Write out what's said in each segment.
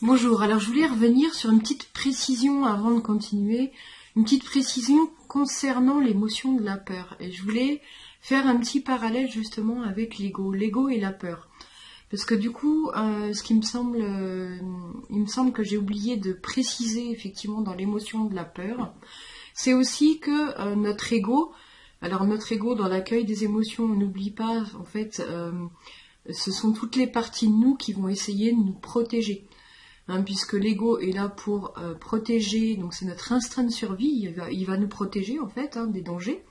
Bonjour, alors je voulais revenir sur une petite précision avant de continuer, une petite précision concernant l'émotion de la peur. Et je voulais faire un petit parallèle justement avec l'ego et la peur. Parce que du coup, il me semble que j'ai oublié de préciser effectivement dans l'émotion de la peur, c'est aussi que notre ego, alors notre ego dans l'accueil des émotions, on n'oublie pas, en fait, ce sont toutes les parties de nous qui vont essayer de nous protéger. Puisque l'ego est là pour protéger, donc c'est notre instinct de survie, il va nous protéger en fait des dangers.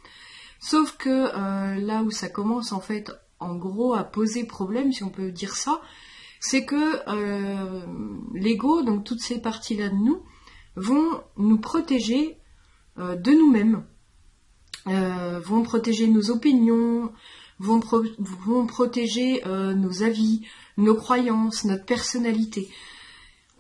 Sauf que là où ça commence en fait, en gros, à poser problème, si on peut dire ça, c'est que l'ego, donc toutes ces parties-là de nous, vont nous protéger de nous-mêmes, vont protéger nos opinions, vont protéger nos avis, nos croyances, notre personnalité.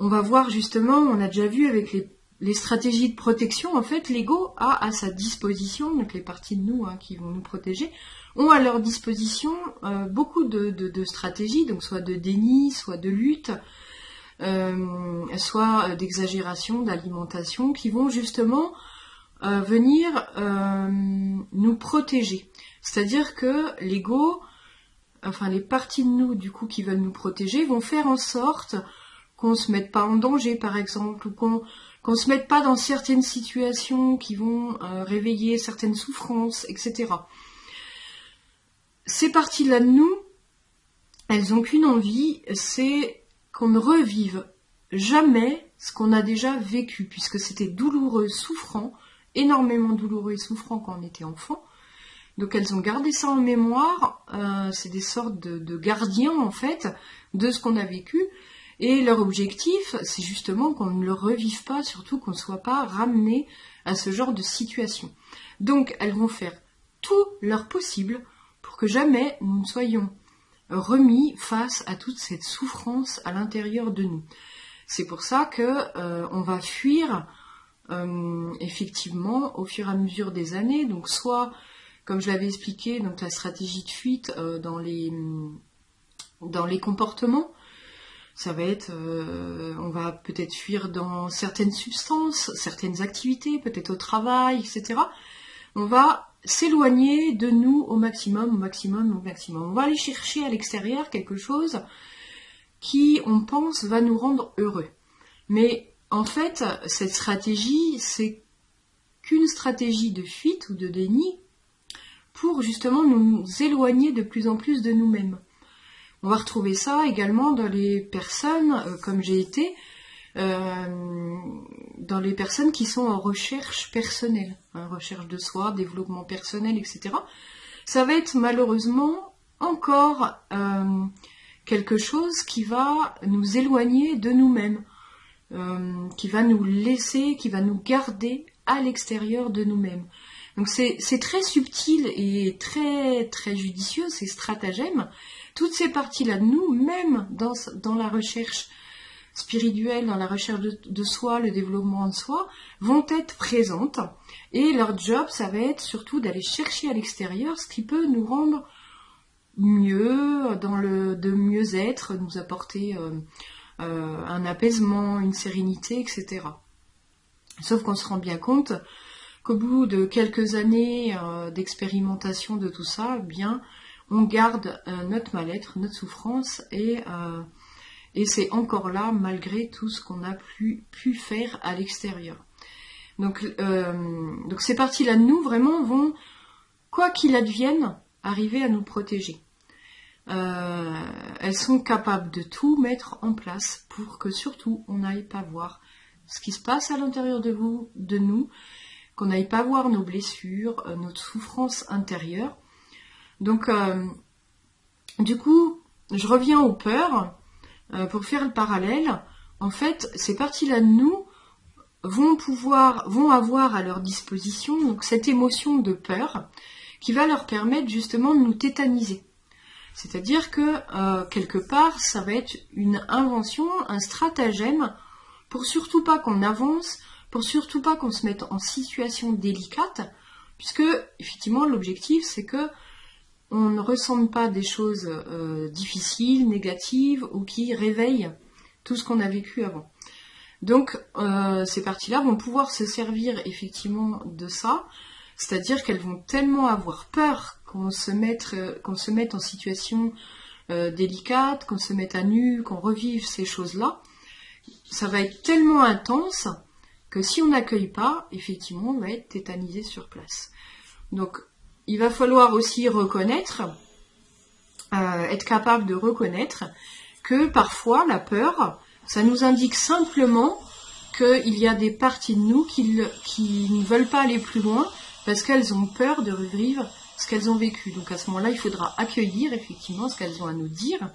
On va voir justement, on a déjà vu avec les stratégies de protection, en fait, l'ego a à sa disposition, donc les parties de nous qui vont nous protéger, ont à leur disposition beaucoup de stratégies, donc soit de déni, soit de lutte, soit d'exagération, d'alimentation, qui vont justement venir nous protéger. C'est-à-dire que l'ego, enfin les parties de nous du coup qui veulent nous protéger, vont faire en sorte qu'on se mette pas en danger par exemple, ou qu'on se mette pas dans certaines situations qui vont réveiller certaines souffrances, etc. Ces parties-là de nous, elles ont qu'une envie, c'est qu'on ne revive jamais ce qu'on a déjà vécu, puisque c'était douloureux, souffrant, énormément douloureux et souffrant quand on était enfant. Donc elles ont gardé ça en mémoire, c'est des sortes de gardiens en fait de ce qu'on a vécu. Et leur objectif, c'est justement qu'on ne le revive pas, surtout qu'on ne soit pas ramené à ce genre de situation. Donc, elles vont faire tout leur possible pour que jamais nous ne soyons remis face à toute cette souffrance à l'intérieur de nous. C'est pour ça que on va fuir, effectivement, au fur et à mesure des années. Donc, soit, comme je l'avais expliqué, donc la stratégie de fuite dans les comportements. Ça va être, on va peut-être fuir dans certaines substances, certaines activités, peut-être au travail, etc. On va s'éloigner de nous au maximum, au maximum, au maximum. On va aller chercher à l'extérieur quelque chose qui, on pense, va nous rendre heureux. Mais en fait, cette stratégie, c'est qu'une stratégie de fuite ou de déni pour justement nous éloigner de plus en plus de nous-mêmes. On va retrouver ça également dans les personnes, comme j'ai été, dans les personnes qui sont en recherche personnelle, recherche de soi, développement personnel, etc. Ça va être malheureusement encore quelque chose qui va nous éloigner de nous-mêmes, qui va nous laisser, qui va nous garder à l'extérieur de nous-mêmes. Donc c'est très subtil et très, très judicieux, ces stratagèmes. Toutes ces parties-là de nous, même dans la recherche spirituelle, dans la recherche de soi, le développement de soi, vont être présentes. Et leur job, ça va être surtout d'aller chercher à l'extérieur ce qui peut nous rendre mieux, de mieux-être, nous apporter un apaisement, une sérénité, etc. Sauf qu'on se rend bien compte qu'au bout de quelques années d'expérimentation de tout ça, bien, on garde notre mal-être, notre souffrance, et c'est encore là malgré tout ce qu'on a pu faire à l'extérieur. Donc ces parties-là de nous, vraiment, vont, quoi qu'il advienne, arriver à nous protéger. Elles sont capables de tout mettre en place pour que surtout on n'aille pas voir ce qui se passe à l'intérieur de nous, qu'on n'aille pas voir nos blessures, notre souffrance intérieure. Donc, du coup, je reviens aux peurs pour faire le parallèle. En fait, ces parties-là de nous vont avoir à leur disposition donc cette émotion de peur qui va leur permettre justement de nous tétaniser. C'est-à-dire que quelque part, ça va être une invention, un stratagème pour surtout pas qu'on avance, pour surtout pas qu'on se mette en situation délicate, puisque effectivement l'objectif c'est que on ne ressente pas des choses difficiles, négatives ou qui réveillent tout ce qu'on a vécu avant. Donc ces parties-là vont pouvoir se servir effectivement de ça, c'est-à-dire qu'elles vont tellement avoir peur qu'on se mette en situation délicate, qu'on se mette à nu, qu'on revive ces choses-là. Ça va être tellement intense que si on n'accueille pas, effectivement, on va être tétanisé sur place. Donc il va falloir aussi reconnaître, être capable de reconnaître que parfois la peur, ça nous indique simplement qu'il y a des parties de nous qui ne veulent pas aller plus loin parce qu'elles ont peur de revivre ce qu'elles ont vécu. Donc à ce moment-là, il faudra accueillir effectivement ce qu'elles ont à nous dire.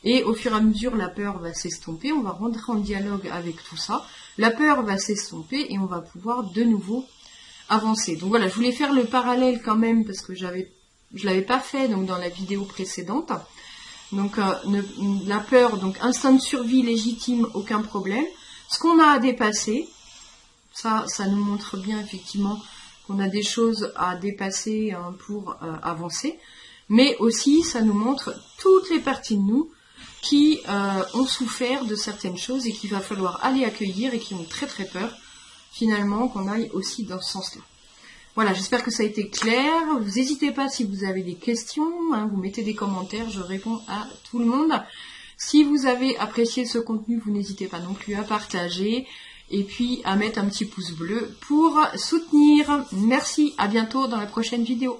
Et au fur et à mesure, la peur va s'estomper, on va rentrer en dialogue avec tout ça. La peur va s'estomper et on va pouvoir de nouveau avancer. Donc voilà, je voulais faire le parallèle quand même parce que je l'avais pas fait donc dans la vidéo précédente. Donc la peur, donc instinct de survie légitime, aucun problème. Ce qu'on a à dépasser, ça nous montre bien effectivement qu'on a des choses à dépasser pour avancer. Mais aussi, ça nous montre toutes les parties de nous qui ont souffert de certaines choses et qu'il va falloir aller accueillir et qui ont très très peur finalement qu'on aille aussi dans ce sens-là. Voilà, j'espère que ça a été clair. Vous n'hésitez pas si vous avez des questions, vous mettez des commentaires, je réponds à tout le monde. Si vous avez apprécié ce contenu, vous n'hésitez pas non plus à partager et puis à mettre un petit pouce bleu pour soutenir. Merci, à bientôt dans la prochaine vidéo.